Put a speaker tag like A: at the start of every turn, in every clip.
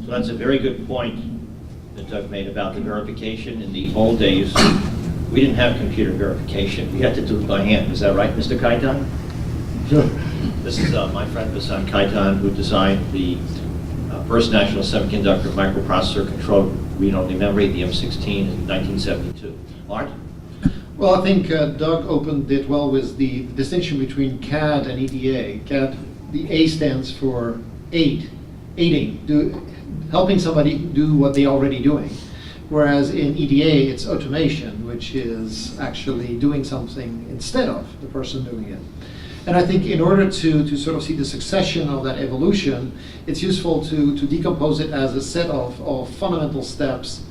A: So that's a very good point that Doug made about the verification. In the old days, we didn't have computer verification. We had to do it by hand. Is that right, Mr. Kaitan?
B: Sure.
A: This is my friend Vasant Kaitan, who designed the first national semiconductor microprocessor controlled read-only memory, the M16, in 1972. Art?
B: Well, I think Doug opened it well with the distinction between CAD and EDA. CAD, the A stands for aiding, helping somebody do what they're already doing. Whereas in EDA, it's automation, which is actually doing something instead of the person doing it. And I think in order to sort of see the succession of that evolution, it's useful to decompose it as a set of fundamental steps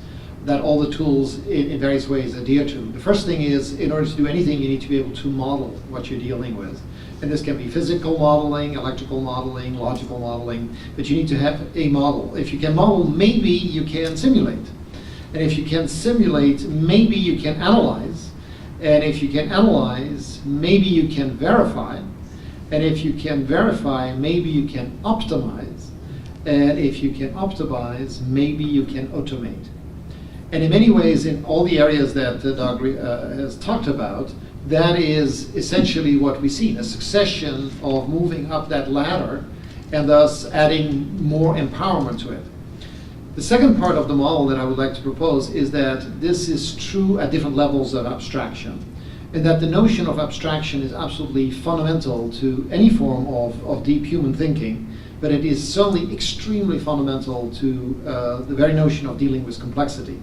B: that all the tools in various ways adhere to. The first thing is, in order to do anything, you need to be able to model what you're dealing with. And this can be physical modeling, electrical modeling, logical modeling, but you need to have a model. If you can model, maybe you can simulate. And if you can simulate, maybe you can analyze. And if you can analyze, maybe you can verify. And if you can verify, maybe you can optimize. And if you can optimize, maybe you can automate. And in many ways, in all the areas that Doug has talked about, that is essentially what we see, a succession of moving up that ladder and thus adding more empowerment to it. The second part of the model that I would like to propose is that this is true at different levels of abstraction, and that the notion of abstraction is absolutely fundamental to any form of deep human thinking, but it is certainly extremely fundamental to the very notion of dealing with complexity.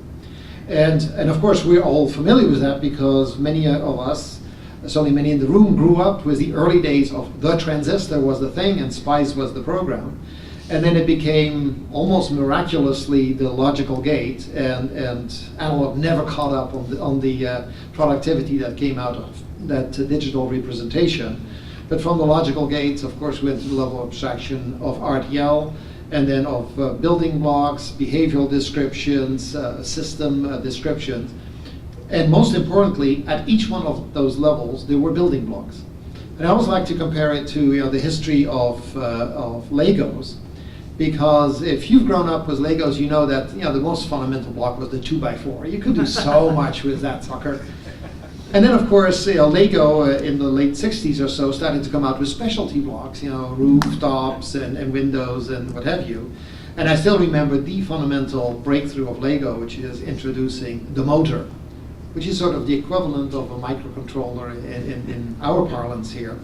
B: And of course, we're all familiar with that because many of us, certainly many in the room, grew up with the early days of the transistor was the thing and SPICE was the program. And then it became almost miraculously the logical gate, and analog never caught up on the productivity that came out of that digital representation. But from the logical gates, of course, we went to the level of abstraction of RTL, and then of building blocks, behavioral descriptions, system descriptions. And most importantly, at each one of those levels, there were building blocks. And I always like to compare it to the history of Legos, because if you've grown up with Legos, you know that the most fundamental block was the 2x4. You could do so much with that sucker. And then, of course, Lego in the late 60s or so started to come out with specialty blocks, rooftops and windows and what have you. And I still remember the fundamental breakthrough of Lego, which is introducing the motor, which is sort of the equivalent of a microcontroller in our parlance here.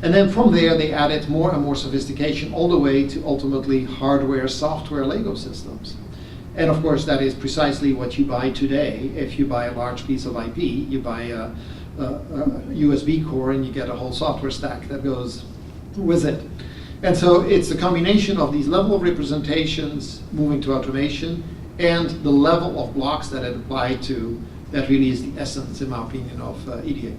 B: And then from there, they added more and more sophistication all the way to ultimately hardware, software Lego systems. And of course, that is precisely what you buy today. If you buy a large piece of IP, you buy a USB core and you get a whole software stack that goes with it. And so it's a combination of these level of representations moving to automation and the level of blocks that it apply to that really is the essence, in my opinion, of EDA.